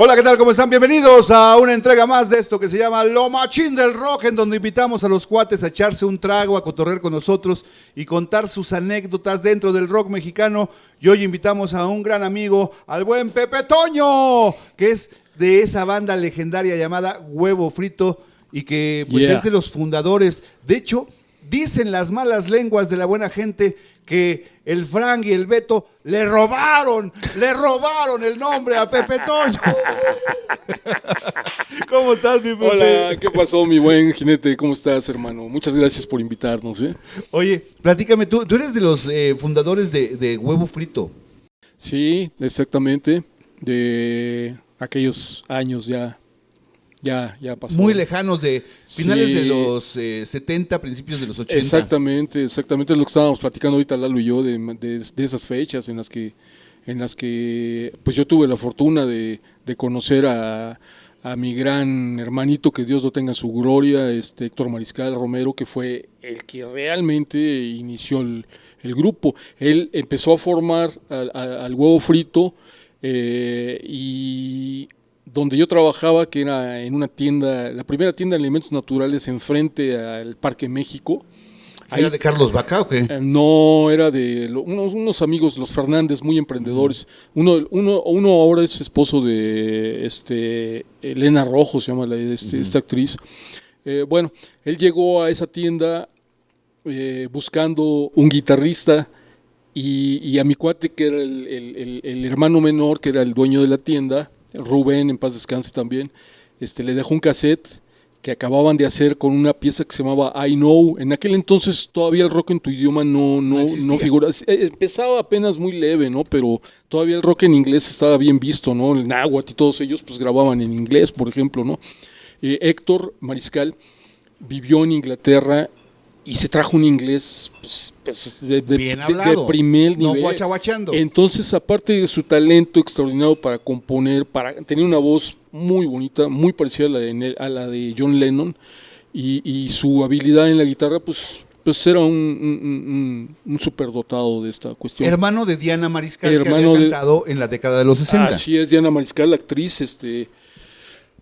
Hola, ¿qué tal? ¿Cómo están? Bienvenidos a una entrega más de esto que se llama Lo Machín del Rock, en donde invitamos a los cuates a echarse un trago, a cotorrear con nosotros y contar sus anécdotas dentro del rock mexicano. Y hoy invitamos a un gran amigo, al buen Pepe Toño, que es de esa banda legendaria llamada Huevo Frito y que pues es de los fundadores. De hecho, dicen las malas lenguas de la buena gente que el Frank y el Beto le robaron el nombre a Pepe Toño. ¿Cómo estás, mi Pepe? Hola, ¿qué pasó, mi buen jinete? ¿Cómo estás, hermano? Muchas gracias por invitarnos, ¿eh? Oye, platícame, tú eres de los fundadores de Huevo Frito. Sí, exactamente. De aquellos años ya pasó. Muy lejanos de finales de los 70, principios de los 80. Exactamente, es lo que estábamos platicando ahorita Lalo y yo de esas fechas en las que pues yo tuve la fortuna de conocer a mi gran hermanito, que Dios lo tenga en su gloria, Héctor Mariscal Romero, que fue el que realmente inició el grupo. Él empezó a formar al Huevo Frito y donde yo trabajaba, que era en una tienda, la primera tienda de alimentos naturales enfrente al Parque México. ¿Era de Carlos Vaca o qué? No, era de unos amigos, los Fernández, muy emprendedores. Uno ahora es esposo de Elena Rojo, se llama esta actriz. Bueno, él llegó a esa tienda buscando un guitarrista y a mi cuate, que era el hermano menor, que era el dueño de la tienda, Rubén, en paz descanse también, le dejó un cassette que acababan de hacer con una pieza que se llamaba I Know. En aquel entonces todavía el rock en tu idioma no figuraba. Empezaba apenas muy leve, ¿no? Pero todavía el rock en inglés estaba bien visto, ¿no? El náhuatl y todos ellos pues grababan en inglés, por ejemplo, ¿no? Héctor Mariscal vivió en Inglaterra y se trajo un inglés pues, de primer nivel. No guachaguachando. Entonces, aparte de su talento extraordinario para componer, tenía una voz muy bonita, muy parecida a la de John Lennon, y su habilidad en la guitarra, pues era un superdotado de esta cuestión. Hermano de Diana Mariscal, que había cantado en la década de los 60. Así es, Diana Mariscal, actriz,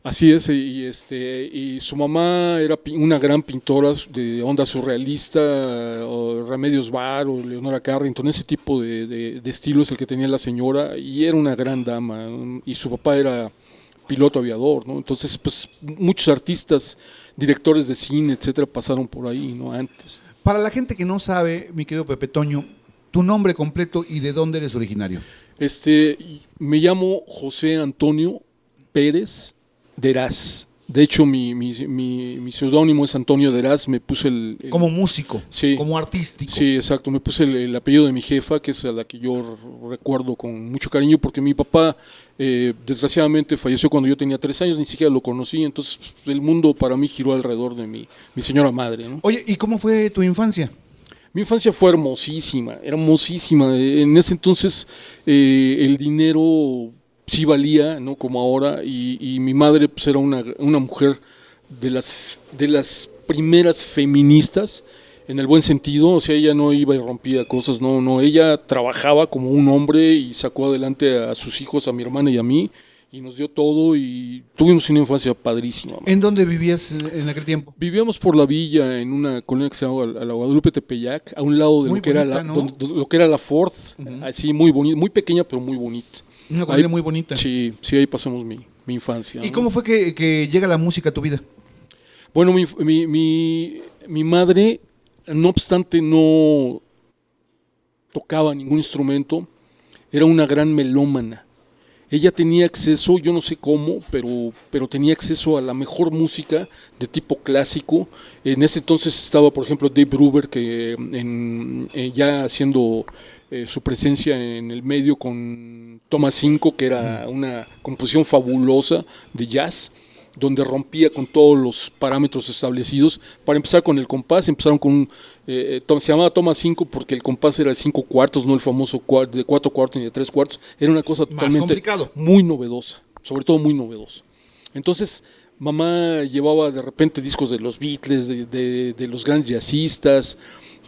así es, y su mamá era una gran pintora de onda surrealista, o Remedios Varo, o Leonora Carrington, ese tipo de estilo es el que tenía la señora, y era una gran dama, y su papá era piloto aviador, ¿no? Entonces, pues, muchos artistas, directores de cine, etcétera, pasaron por ahí, ¿no? Antes. Para la gente que no sabe, mi querido Pepe Toño, tu nombre completo y de dónde eres originario. Me llamo José Antonio Pérez Deraz. De hecho, mi seudónimo es Antonio Deraz. Me puse como músico, sí, como artístico. Sí, exacto. Me puse el apellido de mi jefa, que es a la que yo recuerdo con mucho cariño, porque mi papá desgraciadamente falleció cuando yo tenía 3 años, ni siquiera lo conocí. Entonces, el mundo para mí giró alrededor de mi señora madre, ¿no? Oye, ¿y cómo fue tu infancia? Mi infancia fue hermosísima. En ese entonces el dinero sí valía, ¿no? Como ahora, y mi madre pues era una mujer de las primeras feministas, en el buen sentido. O sea, ella no iba y rompía cosas, no, ella trabajaba como un hombre y sacó adelante a sus hijos, a mi hermana y a mí, y nos dio todo, y tuvimos una infancia padrísima. Man. ¿En dónde vivías en aquel tiempo? Vivíamos por la villa, en una colonia que se llama la Guadalupe Tepeyac, a un lado de lo que era la Ford, así muy bonita, muy pequeña pero muy bonita. Una colonia muy bonita. Sí, ahí pasamos mi infancia. ¿Y cómo fue que llega la música a tu vida? Bueno, mi madre, no obstante, no tocaba ningún instrumento, era una gran melómana. Ella tenía acceso, yo no sé cómo, pero tenía acceso a la mejor música de tipo clásico. En ese entonces estaba, por ejemplo, Dave Brubeck, que ya haciendo su presencia en el medio con Toma 5, que era una composición fabulosa de jazz, donde rompía con todos los parámetros establecidos. Para empezar con el compás, empezaron con se llamaba Toma 5 porque el compás era de 5 cuartos, no el famoso de 4 cuartos ni de 3 cuartos. Era una cosa totalmente muy novedosa, sobre todo muy novedosa. Entonces, mamá llevaba de repente discos de los Beatles, de los grandes jazzistas.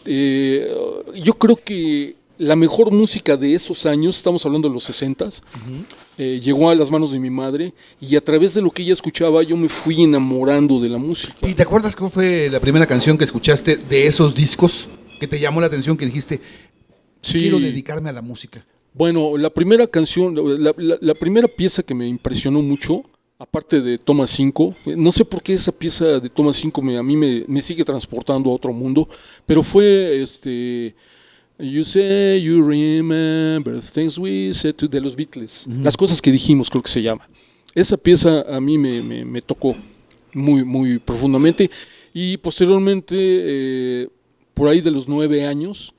Yo creo que la mejor música de esos años, estamos hablando de los 60s, llegó a las manos de mi madre y a través de lo que ella escuchaba yo me fui enamorando de la música. ¿Y te acuerdas cuál fue la primera canción que escuchaste de esos discos que te llamó la atención, que dijiste, Sí. quiero dedicarme a la música? Bueno, la primera canción, la primera pieza que me impresionó mucho, aparte de Toma 5, no sé por qué esa pieza de Toma 5 a mí me sigue transportando a otro mundo, pero fue You Say You Remember Things We Said to, de los Beatles, Las cosas que dijimos, creo que se llama. Esa pieza a mí me tocó muy, muy profundamente y posteriormente, por ahí de los 9 años,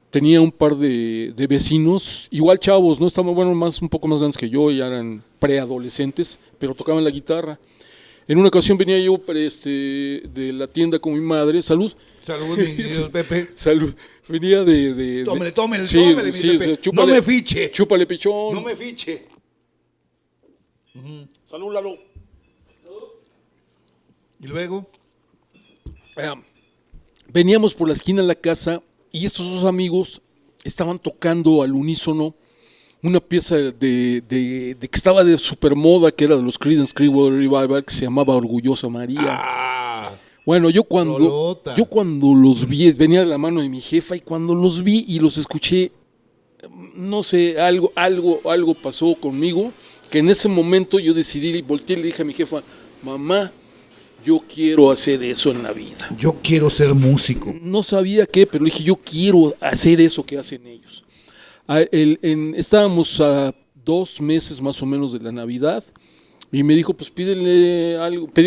tenía un par de vecinos, igual chavos, ¿no? Estaban, bueno, un poco más grandes que yo, ya eran preadolescentes, pero tocaban la guitarra. En una ocasión venía yo de la tienda con mi madre, salud. Salud, mi querido Pepe. Salud. Venía de Tómele, sí, tómele, mi sí, Pepe. chúpale, No me fiche. Chúpale, pichón. No me fiche. Salud, Lalo. Y luego, Veníamos por la esquina de la casa y estos dos amigos estaban tocando al unísono una pieza de que estaba de super moda, que era de los Creedence Clearwater Revival, que se llamaba Orgullosa María. Bueno, yo cuando los vi, venía de la mano de mi jefa, y cuando los vi y los escuché, no sé, algo pasó conmigo, que en ese momento yo decidí, y volteé y le dije a mi jefa, mamá, yo quiero hacer eso en la vida. yo quiero ser músico. No sabía qué, pero le dije, yo quiero hacer eso que hacen ellos. Estábamos a 2 meses más o menos de la Navidad, y me dijo, pues pídele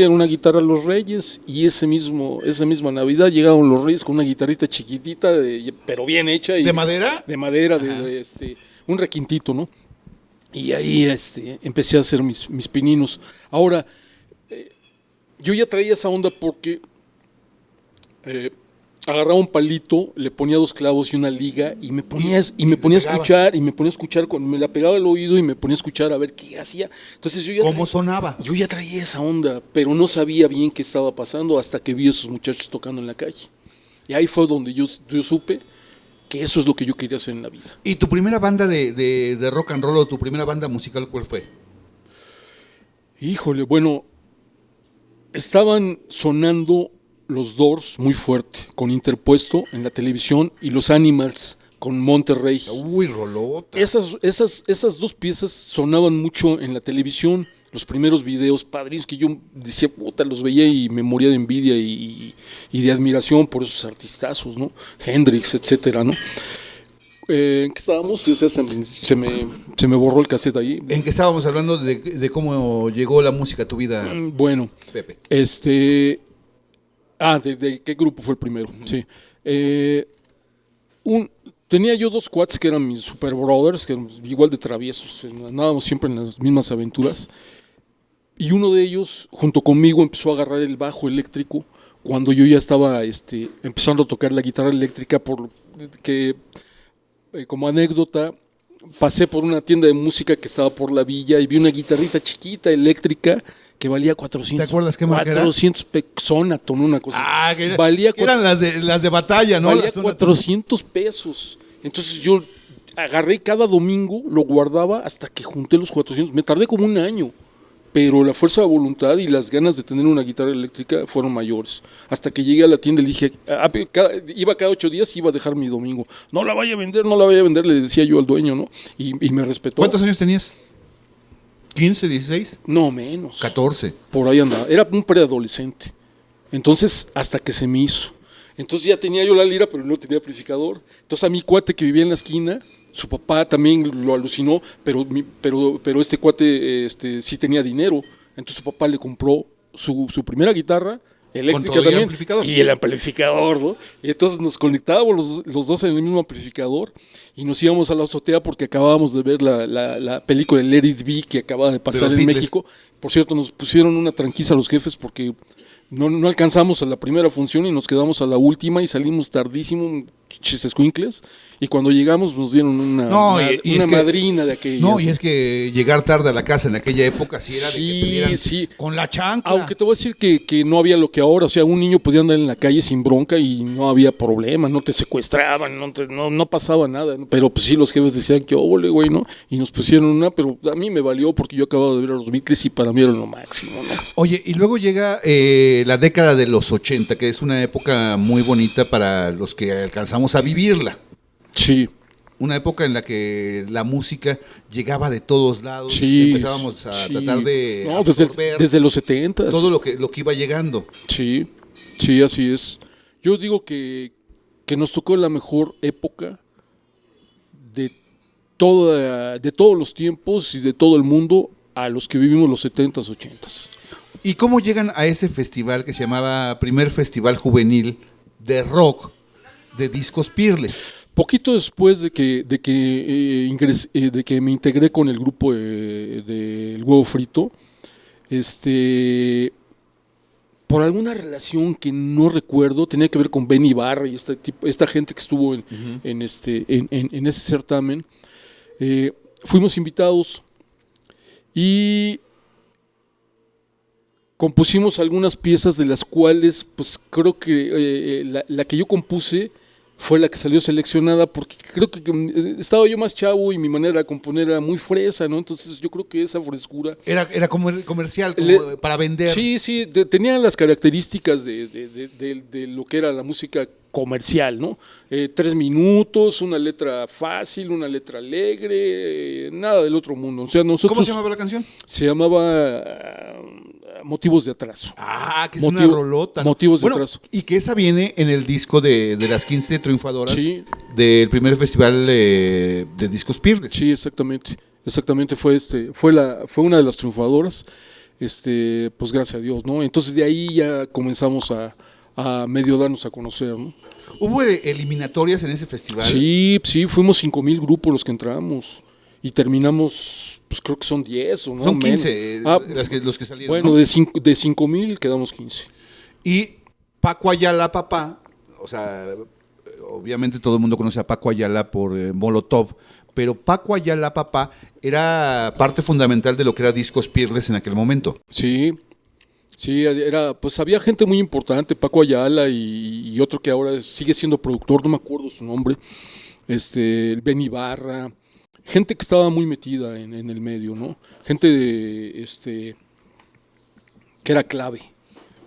una guitarra a los Reyes, y esa misma Navidad llegaron los Reyes con una guitarrita chiquitita, pero bien hecha. ¿De madera? De madera, un requintito, ¿no? Y ahí empecé a hacer mis pininos. Ahora, yo ya traía esa onda porque agarraba un palito, le ponía 2 clavos y una liga y me ponía a escuchar, cuando me la pegaba al oído y me ponía a escuchar a ver qué hacía. Entonces ¿Cómo sonaba? Yo ya traía esa onda, pero no sabía bien qué estaba pasando hasta que vi a esos muchachos tocando en la calle. Y ahí fue donde yo supe que eso es lo que yo quería hacer en la vida. ¿Y tu primera banda de rock and roll o tu primera banda musical cuál fue? Híjole, bueno, estaban sonando los Doors muy fuerte, con Interpuesto en la televisión, y los Animals con Monterrey. Uy, rolota. Esas 2 piezas sonaban mucho en la televisión, los primeros videos padrinos que yo decía, puta, los veía y me moría de envidia y de admiración por esos artistazos, ¿no? Hendrix, etcétera, ¿no? ¿En qué estábamos? Se me borró el cassette ahí. En que estábamos hablando de cómo llegó la música a tu vida, Bueno, Pepe. ¿de qué grupo fue el primero? Sí. Tenía yo 2 cuates que eran mis super brothers, que eran igual de traviesos, andábamos siempre en las mismas aventuras. Y uno de ellos, junto conmigo, empezó a agarrar el bajo eléctrico cuando yo ya estaba empezando a tocar la guitarra eléctrica, como anécdota, pasé por una tienda de música que estaba por la villa y vi una guitarrita chiquita eléctrica que valía 400. ¿Te acuerdas qué marca era? 400 Sonaton, una cosa. Valía eran las de batalla, ¿no? Valía 400 pesos. Entonces yo agarré cada domingo, lo guardaba hasta que junté los 400. Me tardé como 1 año, pero la fuerza de voluntad y las ganas de tener una guitarra eléctrica fueron mayores. Hasta que llegué a la tienda y le dije, iba cada 8 días y iba a dejar mi domingo. No la vaya a vender, le decía yo al dueño, ¿no? Y me respetó. ¿Cuántos años tenías? ¿15, 16? No, menos. 14. Por ahí andaba. Era un preadolescente. Entonces, hasta que se me hizo. Entonces ya tenía yo la lira, pero no tenía amplificador. Entonces a mi cuate que vivía en la esquina, su papá también lo alucinó, pero este cuate sí tenía dinero. Entonces su papá le compró su primera guitarra eléctrica ¿Con todo también, y amplificador? y el amplificador, ¿no? Y entonces nos conectábamos los dos en el mismo amplificador y nos íbamos a la azotea porque acabábamos de ver la película de Let It Be que acaba de pasar en México. Por cierto, nos pusieron una tranquiza a los jefes porque no alcanzamos a la primera función y nos quedamos a la última y salimos tardísimo, escuincles, y cuando llegamos nos dieron una madrina de aquellas. No, y es que llegar tarde a la casa en aquella época sí era de que te dieran sí. con la chancla. Aunque te voy a decir que no había lo que ahora, o sea, un niño podía andar en la calle sin bronca y no había problema, no te secuestraban, no pasaba nada, ¿no? Pero pues sí, los jefes decían que óvole, güey, ¿no? Y nos pusieron una, pero a mí me valió porque yo acababa de ver a los Beatles y para mí era lo máximo, ¿no? Oye, y luego llega la década de los 80, que es una época muy bonita para los que alcanzamos a vivirla. Sí. Una época en la que la música llegaba de todos lados, Sí, empezábamos a tratar de no, absorber desde los 70. todo lo que iba llegando. Sí, así es. Yo digo que nos tocó la mejor época de todos los tiempos y de todo el mundo a los que vivimos los 70s, 80s. ¿Y cómo llegan a ese festival que se llamaba Primer Festival Juvenil de Rock de Discos Pirles? Poquito después de que me integré con el grupo del Huevo Frito, por alguna relación que no recuerdo, tenía que ver con Ben Ibarra y esta gente que estuvo en ese certamen, fuimos invitados y compusimos algunas piezas de las cuales, pues creo que la que yo compuse fue la que salió seleccionada porque creo que estaba yo más chavo y mi manera de componer era muy fresa, ¿no? Entonces yo creo que esa frescura... Era como comercial, para vender. Sí, tenía las características de lo que era la música comercial, ¿no? 3 minutos, una letra fácil, una letra alegre, nada del otro mundo. O sea, nosotros... ¿Cómo se llamaba la canción? Se llamaba Motivos de Atraso. Ah, que es una rolota. Motivos de Atraso. Y que esa viene en el disco de las 15 triunfadoras del primer festival de Discos Pirles. Sí, exactamente. Exactamente, fue una de las triunfadoras, pues gracias a Dios, ¿no? Entonces de ahí ya comenzamos a medio darnos a conocer, ¿no? ¿Hubo eliminatorias en ese festival? Sí, fuimos 5,000 grupos los que entramos y terminamos, pues creo que son 10 o no. Son 15 los que salieron. Bueno, ¿no? de 5,000 quedamos 15. Y Paco Ayala, papá, o sea, obviamente todo el mundo conoce a Paco Ayala por Molotov, pero Paco Ayala, papá, era parte fundamental de lo que era Discos Pirles en aquel momento. Sí, pues había gente muy importante, Paco Ayala y otro que ahora sigue siendo productor, no me acuerdo su nombre, el Ben Ibarra, gente que estaba muy metida en el medio, ¿no? Gente que era clave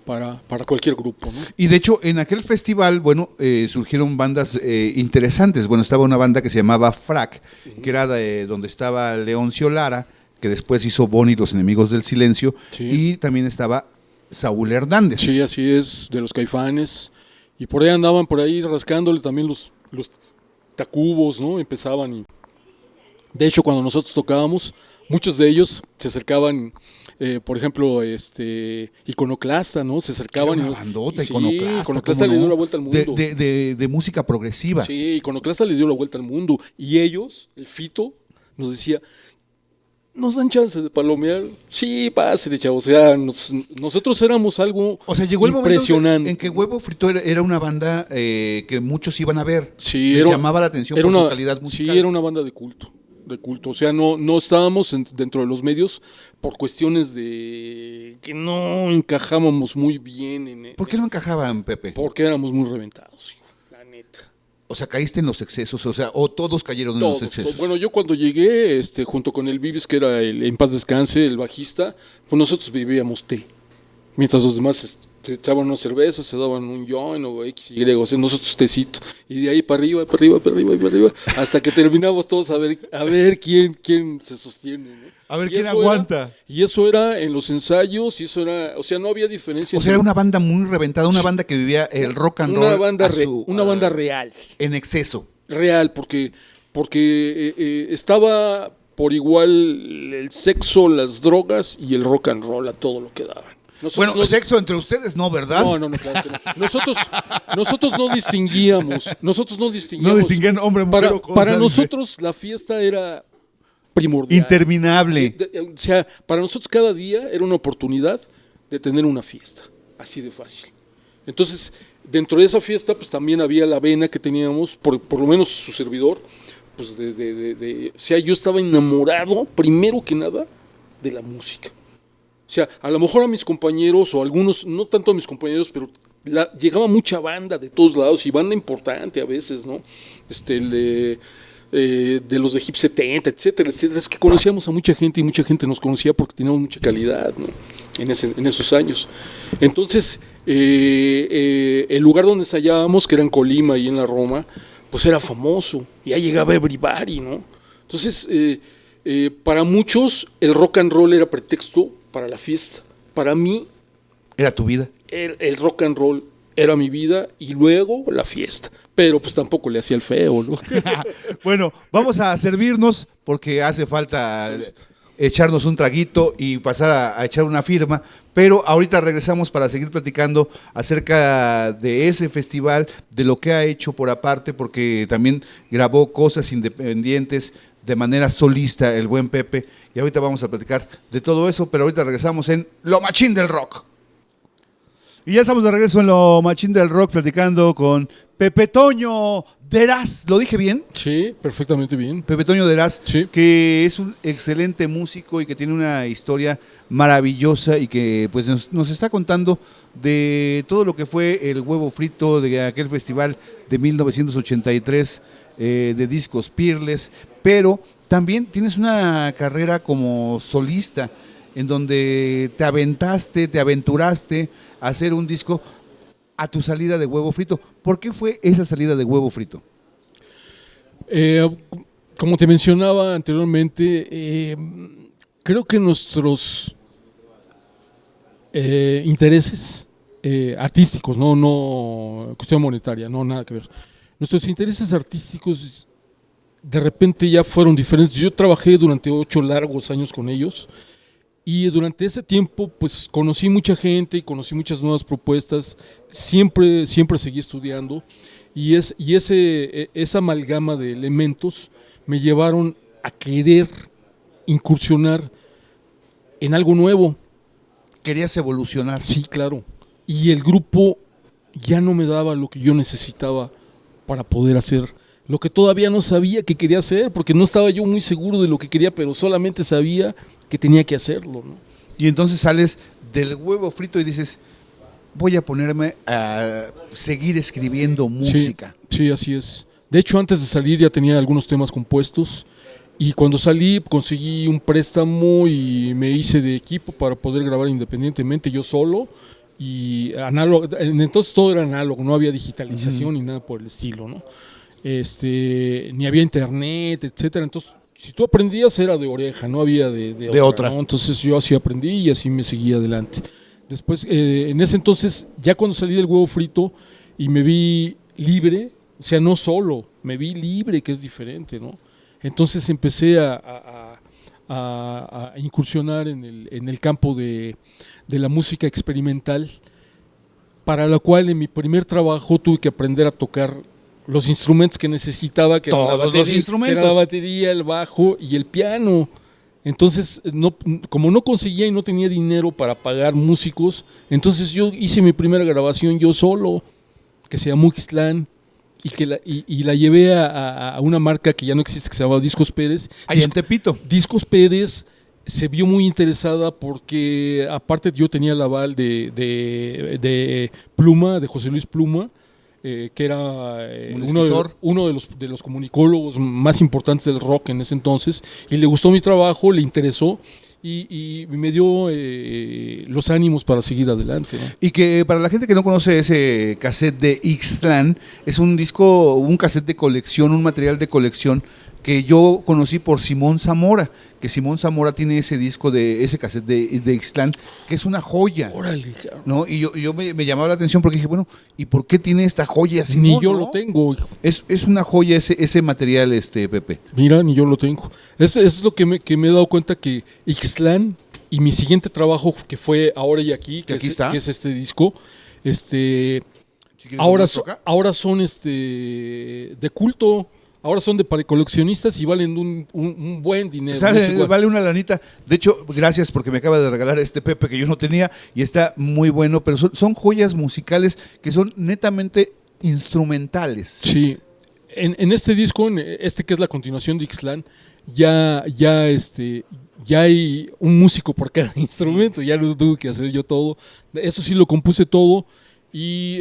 para cualquier grupo, ¿no? Y de hecho, en aquel festival, bueno, surgieron bandas interesantes. Bueno, estaba una banda que se llamaba Frac, que era de donde estaba Leoncio Lara, que después hizo Bonnie, Los Enemigos del Silencio, y también estaba Saúl Hernández. Sí, así es, de los Caifanes. Y por ahí andaban rascándole también los Tacubos, ¿no? Empezaban y... De hecho, cuando nosotros tocábamos, muchos de ellos se acercaban, por ejemplo, Iconoclasta, ¿no? Se acercaban. Era una bandota, Iconoclasta le dio la vuelta al mundo. De música progresiva. Sí, Iconoclasta le dio la vuelta al mundo. Y ellos, el Fito, nos decía... ¿Nos dan chance de palomear? Sí, pásale, chavos. O sea, nosotros éramos algo llegó el impresionante. momento en que Huevo Frito era una banda que muchos iban a ver. Sí, les llamaba la atención por su calidad musical. Sí, era una banda de culto. O sea, no estábamos dentro de los medios por cuestiones de que no encajábamos muy bien. ¿Por qué no encajaban, Pepe? Porque éramos muy reventados, hijo, la neta. O sea, caíste en los excesos, o todos cayeron en los excesos. Bueno, yo cuando llegué, junto con el Vives, que era en paz descanse, el bajista, pues nosotros vivíamos té. Mientras los demás se echaban una cerveza, se daban un joint o X, Y, o sea, nosotros tecito. Y de ahí para arriba, hasta que terminamos todos a ver quién se sostiene, ¿no? A ver quién aguanta. Y eso era en los ensayos, y eso era, o sea, no había diferencia. O sea, era una banda muy reventada, una banda que vivía el rock and roll. Una banda real. En exceso. Real, porque estaba por igual el sexo, las drogas y el rock and roll a todo lo que daban. Sexo entre ustedes no, ¿verdad? No, claro que no. Nosotros no distinguíamos. No distinguían hombre, mujer o cosa. Para nosotros la fiesta era primordial. Interminable. O sea, para nosotros cada día era una oportunidad de tener una fiesta. Así de fácil. Entonces, dentro de esa fiesta, pues también había la vena que teníamos, por lo menos su servidor, pues o sea, yo estaba enamorado, primero que nada, de la música. O sea, a lo mejor a mis compañeros, o algunos, no tanto a mis compañeros, pero llegaba mucha banda de todos lados, y banda importante a veces, ¿no? De los de Hip 70, etcétera, etcétera. Es que conocíamos a mucha gente, y mucha gente nos conocía porque teníamos mucha calidad, ¿no? En esos años. Entonces, el lugar donde ensayábamos, que era en Colima y en la Roma, pues era famoso, ya llegaba everybody, ¿no? Entonces, para muchos, el rock and roll era pretexto para la fiesta. Para mí, Era tu vida. el rock and roll era mi vida, y luego la fiesta. Pero pues tampoco le hacía el feo, ¿no? Bueno, vamos a servirnos porque hace falta echarnos un traguito y pasar a echar una firma, pero ahorita regresamos para seguir platicando acerca de ese festival, de lo que ha hecho por aparte, porque también grabó cosas independientes de manera solista el buen Pepe, y ahorita vamos a platicar de todo eso, pero ahorita regresamos en Lo Machín del Rock. Y ya estamos de regreso en Lo Machín del Rock platicando con Pepe Toño Deraz. ¿Lo dije bien? Sí, perfectamente bien. Pepe Toño Deraz, Sí. que es un excelente músico y que tiene una historia maravillosa y que pues nos está contando de todo lo que fue el huevo frito de aquel festival de 1983 de discos Peerless, pero también tienes una carrera como solista en donde te aventuraste a hacer un disco a tu salida de Huevo Frito. ¿Por qué fue esa salida de Huevo Frito? Como te mencionaba anteriormente, creo que nuestros intereses artísticos, no cuestión monetaria, no nada que ver. Nuestros intereses artísticos de repente ya fueron diferentes. Yo trabajé durante 8 largos años con ellos. Y durante ese tiempo, pues conocí mucha gente y conocí muchas nuevas propuestas. Siempre seguí estudiando. Y esa amalgama de elementos me llevaron a querer incursionar en algo nuevo. Querías evolucionar. Sí, claro. Y el grupo ya no me daba lo que yo necesitaba para poder hacer lo que todavía no sabía que quería hacer, porque no estaba yo muy seguro de lo que quería, pero solamente sabía que tenía que hacerlo, ¿no? Y entonces sales del Huevo Frito y dices, voy a ponerme a seguir escribiendo música. Sí, así es. De hecho, antes de salir ya tenía algunos temas compuestos, y cuando salí conseguí un préstamo y me hice de equipo para poder grabar independientemente yo solo, y análogo. Entonces todo era análogo, no había digitalización ni nada por el estilo, ¿no? Ni había internet, etcétera. Entonces, si tú aprendías era de oreja, no había de otra, ¿no? Entonces yo así aprendí y así me seguí adelante. Después, en ese entonces, ya cuando salí del Huevo Frito y me vi libre, o sea, no solo, me vi libre, que es diferente, ¿no? Entonces empecé a incursionar en el campo de la música experimental, para la cual en mi primer trabajo tuve que aprender a tocar los instrumentos que necesitaba, que todos era la batería, los instrumentos, que era la batería, el bajo y el piano. Entonces, como no conseguía y no tenía dinero para pagar músicos, entonces yo hice mi primera grabación yo solo, que se llamó Ixtlán, y la llevé a una marca que ya no existe, que se llama Discos Pérez. Ahí en Tepito. Discos Pérez se vio muy interesada porque aparte yo tenía el aval de Pluma, de José Luis Pluma, que era uno de los comunicólogos más importantes del rock en ese entonces, y le gustó mi trabajo, le interesó y me dio los ánimos para seguir adelante, ¿no? Y que para la gente que no conoce ese cassette de Ixtlán, es un disco, un cassette de colección, un material de colección que yo conocí por Simón Zamora, que Simón Zamora tiene ese disco de ese cassette de Ixtlán, que es una joya. Órale, cabrón. ¿No? Y yo me llamaba la atención porque dije, bueno, ¿y por qué tiene esta joya Simón? Ni yo ¿no? lo tengo. Es una joya ese material, Pepe. Mira, ni yo lo tengo. Es lo que me he dado cuenta, que Ixtlán y mi siguiente trabajo, que fue Ahora y Aquí, que es este disco, ahora son de culto. ahora son para coleccionistas y valen un buen dinero. Vale una lanita. De hecho, gracias porque me acaba de regalar este Pepe que yo no tenía y está muy bueno, pero son joyas musicales que son netamente instrumentales. Sí. En este disco, que es la continuación de Ixtlán, ya hay un músico por cada instrumento, ya lo tuve que hacer yo todo. Eso sí lo compuse todo y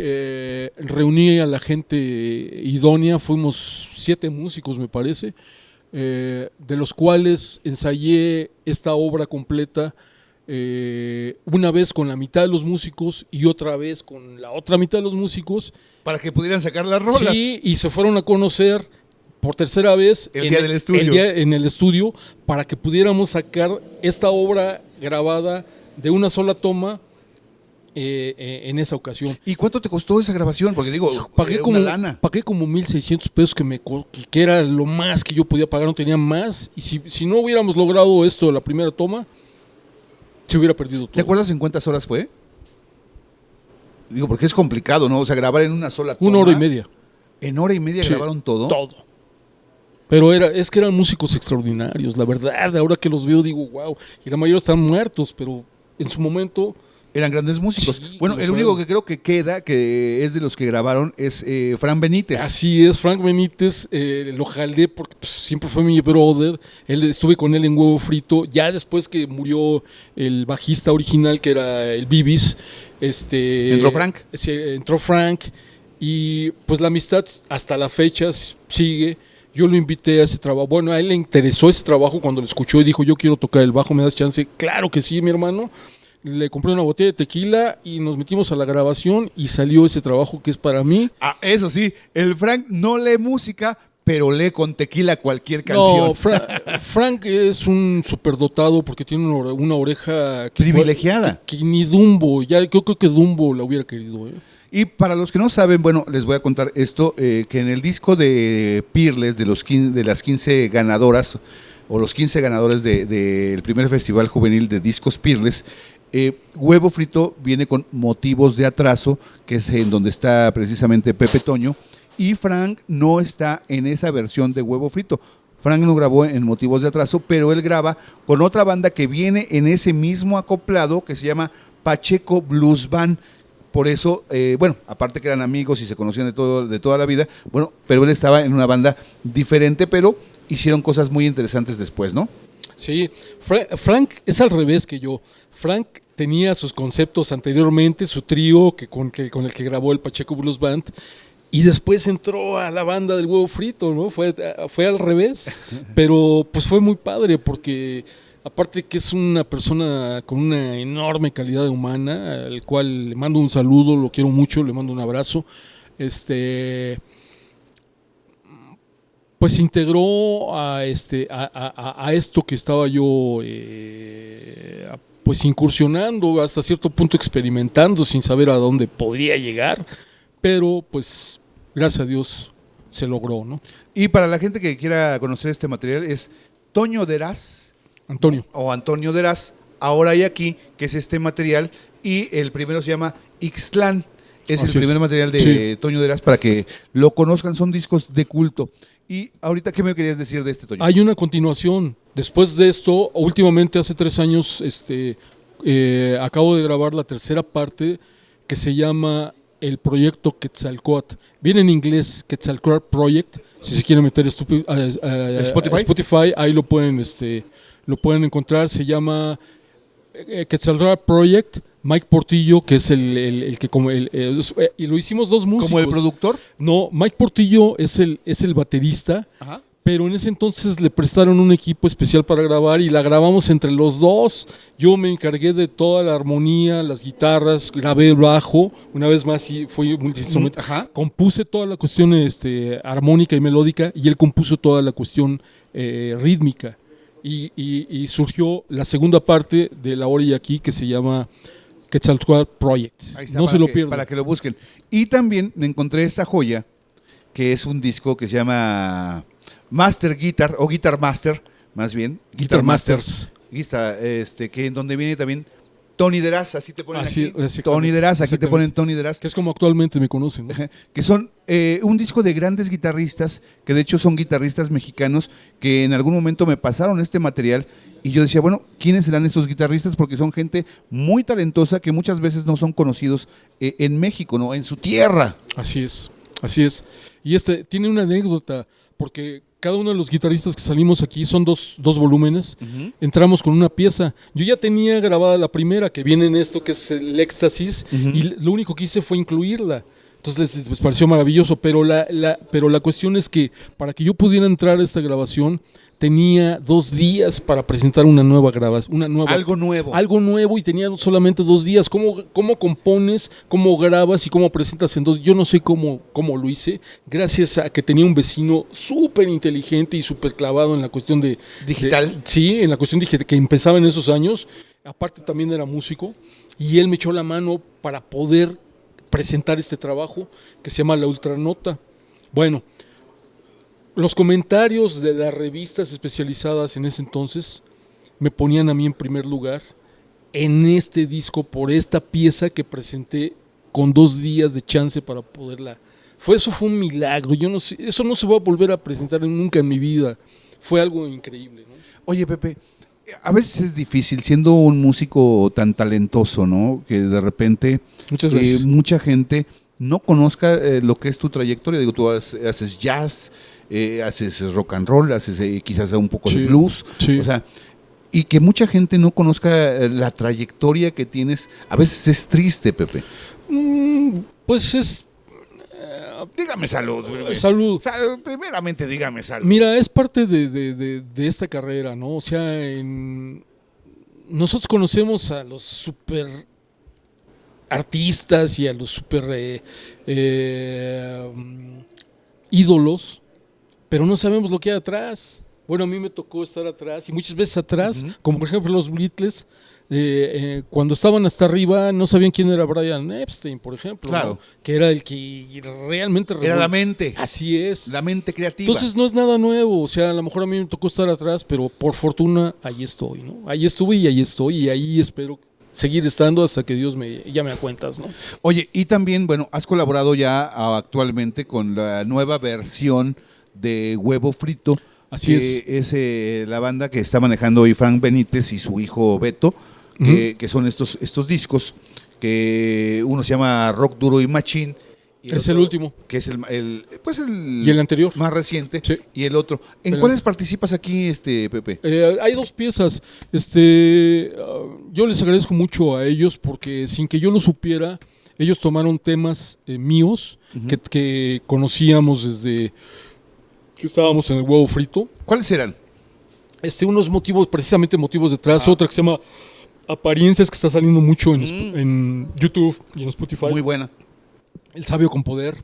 reuní a la gente idónea, fuimos 7 músicos me parece, de los cuales ensayé esta obra completa una vez con la mitad de los músicos y otra vez con la otra mitad de los músicos. Para que pudieran sacar las rolas. Sí, y se fueron a conocer por tercera vez en el estudio para que pudiéramos sacar esta obra grabada de una sola toma en esa ocasión. ¿Y cuánto te costó esa grabación? Porque digo, pagué como 1,600 pesos que era lo más que yo podía pagar, no tenía más. Y si no hubiéramos logrado esto de la primera toma, se hubiera perdido todo. ¿Te acuerdas en cuántas horas fue? Digo, porque es complicado, ¿no? O sea, grabar en una sola toma. 1 hora y media. ¿En hora y media grabaron todo? Todo. Pero es que eran músicos extraordinarios, la verdad. Ahora que los veo digo, wow. Y la mayoría están muertos, pero en su momento eran grandes músicos. Sí, bueno, el único que creo que queda, que es de los que grabaron, es Fran Benítez. Así es, Frank Benítez, lo jalé porque pues, siempre fue mi brother. Estuve con él en Huevo Frito. Ya después que murió el bajista original, que era el Bibis, ¿entró Frank? Entró Frank. Y pues la amistad hasta la fecha sigue. Yo lo invité a ese trabajo. Bueno, a él le interesó ese trabajo cuando lo escuchó y dijo, yo quiero tocar el bajo, ¿me das chance? Claro que sí, mi hermano. Le compré una botella de tequila y nos metimos a la grabación y salió ese trabajo que es para mí. Ah, eso sí, el Frank no lee música, pero lee con tequila cualquier canción. No, Frank es un superdotado porque tiene una oreja privilegiada. Que ni Dumbo, yo creo que Dumbo la hubiera querido. Y para los que no saben, bueno, les voy a contar esto, que en el disco de Peerless, de las 15 ganadoras, o los 15 ganadores del primer festival juvenil de discos Peerless, Huevo Frito viene con Motivos de Atraso, que es en donde está precisamente Pepe Toño, y Frank no está en esa versión de Huevo Frito. Frank no grabó en Motivos de Atraso, pero él graba con otra banda que viene en ese mismo acoplado, que se llama Pacheco Blues Band. Por eso, bueno, aparte que eran amigos y se conocían de toda la vida, bueno, pero él estaba en una banda diferente, pero hicieron cosas muy interesantes después, ¿no? Sí, Frank es al revés que yo. Frank tenía sus conceptos anteriormente, su trío con el que grabó el Pacheco Blues Band, y después entró a la banda del Huevo Frito, ¿no? Fue al revés, pero pues fue muy padre porque aparte que es una persona con una enorme calidad humana, al cual le mando un saludo, lo quiero mucho, le mando un abrazo. Pues se integró a esto que estaba yo pues incursionando, hasta cierto punto experimentando sin saber a dónde podría llegar, pero pues gracias a Dios se logró, ¿no? Y para la gente que quiera conocer este material es Toño Deraz, Antonio Deraz, Ahora y Aquí, que es este material, y el primero se llama Ixtlán. Es el primer material de Toño Deraz para que lo conozcan, son discos de culto. Y ahorita, ¿qué me querías decir de este, Toño? Hay una continuación. Después de esto, últimamente hace 3 años, acabo de grabar la tercera parte que se llama el proyecto Quetzalcóatl. Viene en inglés Quetzalcóatl Project. Si se quieren meter a Spotify, ahí lo pueden encontrar. Se llama Quetzalcóatl Project. Mike Portillo, que es el que y lo hicimos 2 músicos. ¿Como el productor? No, Mike Portillo es el baterista. Ajá. Pero en ese entonces le prestaron un equipo especial para grabar y la grabamos entre los 2. Yo me encargué de toda la armonía, las guitarras, grabé el bajo, una vez más fue multiinstrumento. Compuse toda la cuestión armónica y melódica y él compuso toda la cuestión rítmica. Y surgió la segunda parte de La Hora y Aquí, que se llama Quetzalcóatl Project. No se lo pierdan. Para que lo busquen. Y también me encontré esta joya, que es un disco que se llama Master Guitar, o Guitar Master, más bien. Guitar Masters. Que en donde viene también Tony Deraz, así te ponen Así, aquí. exactamente, Tony Deraz, aquí te exactamente. ponen Tony Deraz. Que es como actualmente me conocen, ¿no? Que son un disco de grandes guitarristas, que de hecho son guitarristas mexicanos, que en algún momento me pasaron este material y yo decía, bueno, ¿quiénes serán estos guitarristas? Porque son gente muy talentosa que muchas veces no son conocidos en México, ¿no? En su tierra. Así es, así es. Y tiene una anécdota, porque cada uno de los guitarristas que salimos aquí son dos volúmenes. Entramos con una pieza. Yo ya tenía grabada la primera, que viene en esto, que es el Éxtasis, y lo único que hice fue incluirla. Entonces les pareció maravilloso, pero la cuestión es que para que yo pudiera entrar a esta grabación, tenía 2 días para presentar una nueva grabación. Algo nuevo. Algo nuevo, y tenía solamente 2 días. ¿Cómo compones, cómo grabas y cómo presentas en 2? Yo no sé cómo lo hice, gracias a que tenía un vecino súper inteligente y súper clavado en la cuestión de... ¿Digital? Sí, en la cuestión digital, que empezaba en esos años. Aparte también era músico, y él me echó la mano para poder presentar este trabajo que se llama La Ultranota. Bueno, los comentarios de las revistas especializadas en ese entonces me ponían a mí en primer lugar en este disco por esta pieza que presenté con 2 días de chance para poderla. Eso fue un milagro. Yo no sé, eso no se va a volver a presentar nunca en mi vida. Fue algo increíble, ¿no? Oye, Pepe, a veces es difícil, siendo un músico tan talentoso, ¿no? Que de repente Muchas gracias. mucha gente no conozca lo que es tu trayectoria. Digo, tú haces jazz, haces rock and roll, haces quizás un poco de blues, sí. o sea, y que mucha gente no conozca la trayectoria que tienes. A veces es triste, Pepe. Pues es... Dígame salud. Salud. Primeramente, dígame salud. Mira, es parte de esta carrera, ¿no? O sea, nosotros conocemos a los super artistas y a los super ídolos, pero no sabemos lo que hay atrás. Bueno, a mí me tocó estar atrás, y muchas veces atrás, como por ejemplo los Beatles, cuando estaban hasta arriba no sabían quién era Brian Epstein, por ejemplo, claro, ¿no? Que era el que realmente... Era la mente. Así es. La mente creativa. Entonces no es nada nuevo, o sea, a lo mejor a mí me tocó estar atrás, pero por fortuna ahí estoy, ¿no? Ahí estuve y ahí estoy, y ahí espero seguir estando hasta que Dios me llame a cuentas, ¿no? Oye, y también, bueno, has colaborado ya actualmente con la nueva versión de Huevo Frito. Así es. Es la banda que está manejando hoy Frank Benítez y su hijo Beto, que son estos discos, que uno se llama Rock Duro y Machín. Y es el último. Que es y el anterior. Más reciente. Sí. Y el otro. ¿En cuáles participas aquí, Pepe? Hay 2 piezas. Yo les agradezco mucho a ellos porque sin que yo lo supiera, ellos tomaron temas míos que conocíamos desde que estábamos en el Huevo Frito. ¿Cuáles eran? Unos motivos, precisamente motivos detrás. Otra que se llama Apariencias, que está saliendo mucho en YouTube y en Spotify. Muy buena. El Sabio con Poder.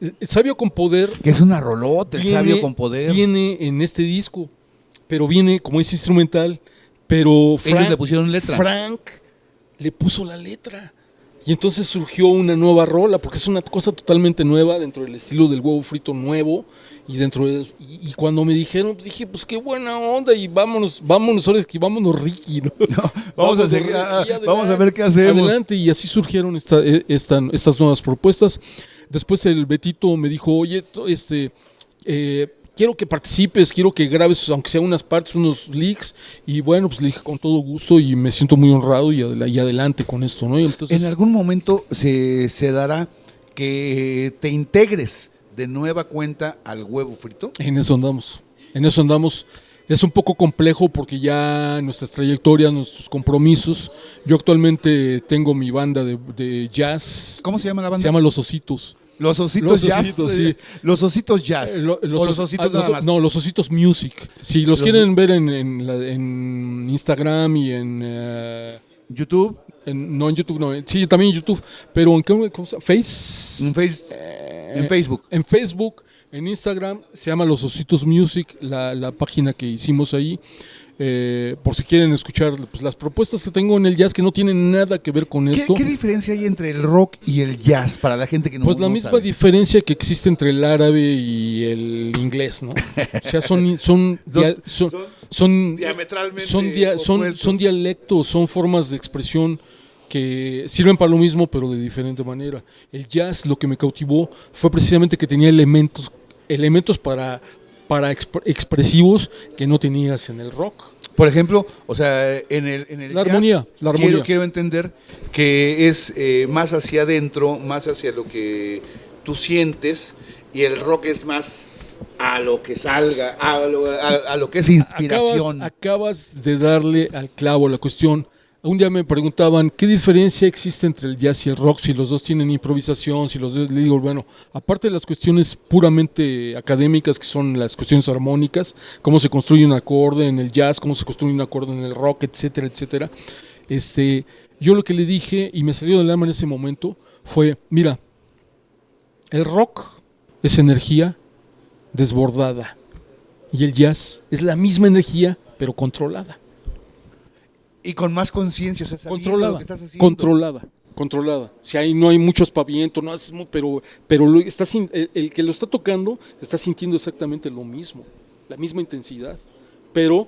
El Sabio con Poder. Que es una rolota, el Sabio con Poder. Viene en este disco, pero viene como es instrumental, pero ellos le pusieron letra. Frank le puso la letra. Y entonces surgió una nueva rola, porque es una cosa totalmente nueva dentro del estilo del Huevo Frito nuevo. Y cuando me dijeron, dije, pues qué buena onda, y vámonos ahora es que vámonos Ricky, ¿no? Vamos a ver qué hacemos. Adelante, y así surgieron estas nuevas propuestas. Después el Betito me dijo, oye, quiero que participes, quiero que grabes, aunque sea unas partes, unos leaks. Y bueno, pues le dije con todo gusto y me siento muy honrado y adelante con esto, ¿no? Y entonces, en algún momento se dará que te integres de nueva cuenta al Huevo Frito. En eso andamos. Es un poco complejo porque ya nuestras trayectorias, nuestros compromisos. Yo actualmente tengo mi banda de jazz. ¿Cómo se llama la banda? Se llama Los Ositos. Los Ositos Jazz. Sí. Los Ositos Jazz. Los Ositos nada más. No, Los Ositos Music. Si los quieren ver en Instagram y en YouTube. No, en YouTube no. Sí, también en YouTube. Pero en Facebook. En Facebook, en Instagram, se llama Los Ositos Music, la página que hicimos ahí. por si quieren escuchar pues, las propuestas que tengo en el jazz que no tienen nada que ver con esto. ¿Qué diferencia hay entre el rock y el jazz para la gente que no Pues la no misma sabe? diferencia que existe entre el árabe y el inglés, ¿no? O sea, son diametralmente son opuestos. dialectos, son formas de expresión que sirven para lo mismo, pero de diferente manera. El jazz, lo que me cautivó fue precisamente que tenía elementos para expresivos que no tenías en el rock. Por ejemplo, o sea, en el La jazz, armonía. Quiero entender que es más hacia adentro, más hacia lo que tú sientes, y el rock es más a lo que salga, a lo que es inspiración. Acabas de darle al clavo la cuestión. Un día me preguntaban qué diferencia existe entre el jazz y el rock, si los dos tienen improvisación, si los dos, le digo, bueno, aparte de las cuestiones puramente académicas, que son las cuestiones armónicas, cómo se construye un acorde en el jazz, cómo se construye un acorde en el rock, etcétera, etcétera. Yo lo que le dije, y me salió del alma en ese momento, fue, mira, el rock es energía desbordada, y el jazz es la misma energía, pero controlada. Y con más conciencia, o sea, sabiendo lo que estás haciendo. Controlada. Si ahí no hay mucho aspaviento, no es, pero el que lo está tocando está sintiendo exactamente lo mismo, la misma intensidad, pero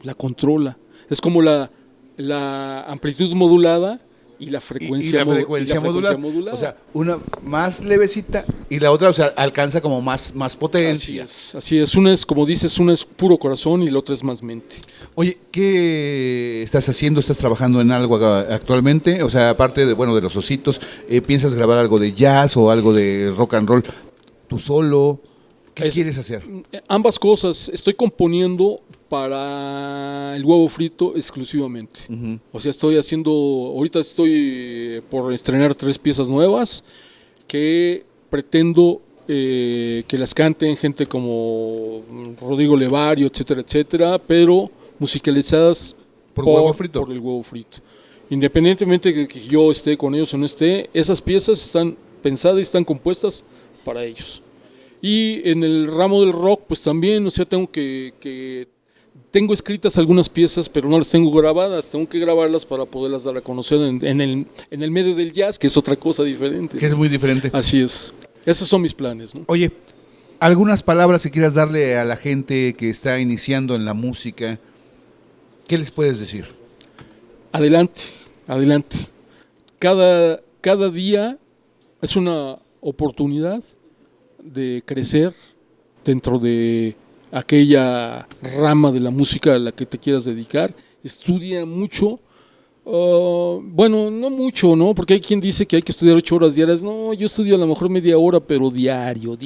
la controla. Es como la amplitud modulada y la frecuencia, modulada. O sea, una más levecita y la otra, o sea, alcanza como más potencia. Así es. Una es, como dices, una es puro corazón y la otra es más mente. Oye, ¿qué estás haciendo? ¿Estás trabajando en algo actualmente? O sea, aparte de, de los ositos, ¿piensas grabar algo de jazz o algo de rock and roll? ¿Tú solo? ¿Qué quieres hacer? Ambas cosas. Estoy componiendo para el huevo frito exclusivamente. Uh-huh. O sea, ahorita estoy por estrenar 3 piezas nuevas que pretendo que las canten gente como Rodrigo Levario, etcétera, etcétera, pero musicalizadas por el huevo frito. Independientemente de que yo esté con ellos o no esté, esas piezas están pensadas y están compuestas para ellos. Y en el ramo del rock, pues también, o sea, tengo escritas algunas piezas, pero no las tengo grabadas. Tengo que grabarlas para poderlas dar a conocer en el medio del jazz, que es otra cosa diferente. Que es muy diferente. Así es. Esos son mis planes, ¿no? Oye, algunas palabras que quieras darle a la gente que está iniciando en la música, ¿qué les puedes decir? Adelante. Cada día es una oportunidad de crecer dentro de aquella rama de la música a la que te quieras dedicar. Estudia mucho, no mucho, ¿no? Porque hay quien dice que hay que estudiar 8 horas diarias. No, yo estudio a lo mejor media hora, pero diario,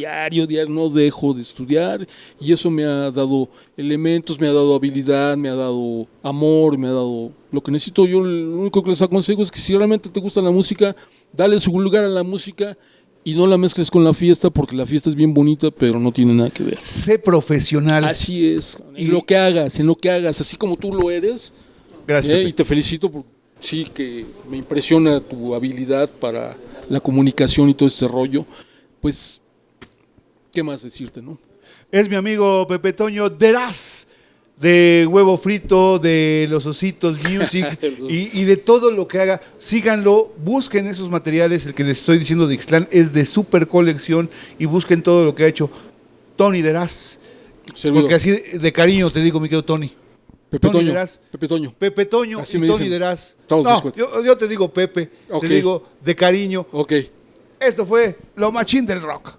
no dejo de estudiar, y eso me ha dado elementos, me ha dado habilidad, me ha dado amor, me ha dado lo que necesito. Yo lo único que les aconsejo es que si realmente te gusta la música, dale su lugar a la música y no la mezcles con la fiesta, porque la fiesta es bien bonita, pero no tiene nada que ver. Sé profesional. Así es, en lo que hagas, así como tú lo eres. Gracias, Pepe. Y te felicito por sí, que me impresiona tu habilidad para la comunicación y todo este rollo. Pues, ¿qué más decirte, no? Es mi amigo Pepe Toño Deraz, de Huevo Frito, de Los Ositos Music y de todo lo que haga. Síganlo, busquen esos materiales. El que les estoy diciendo de Ixtlán es de super colección, y busquen todo lo que ha hecho Tony Deraz. Servidor. Porque así de cariño te digo, mi querido Tony. Pepe Tony Toño. Deraz. Pepe Toño. Así y Tony Deraz. No, yo te digo Pepe, okay. Te digo de cariño. Ok. Esto fue Lo Machín del Rock.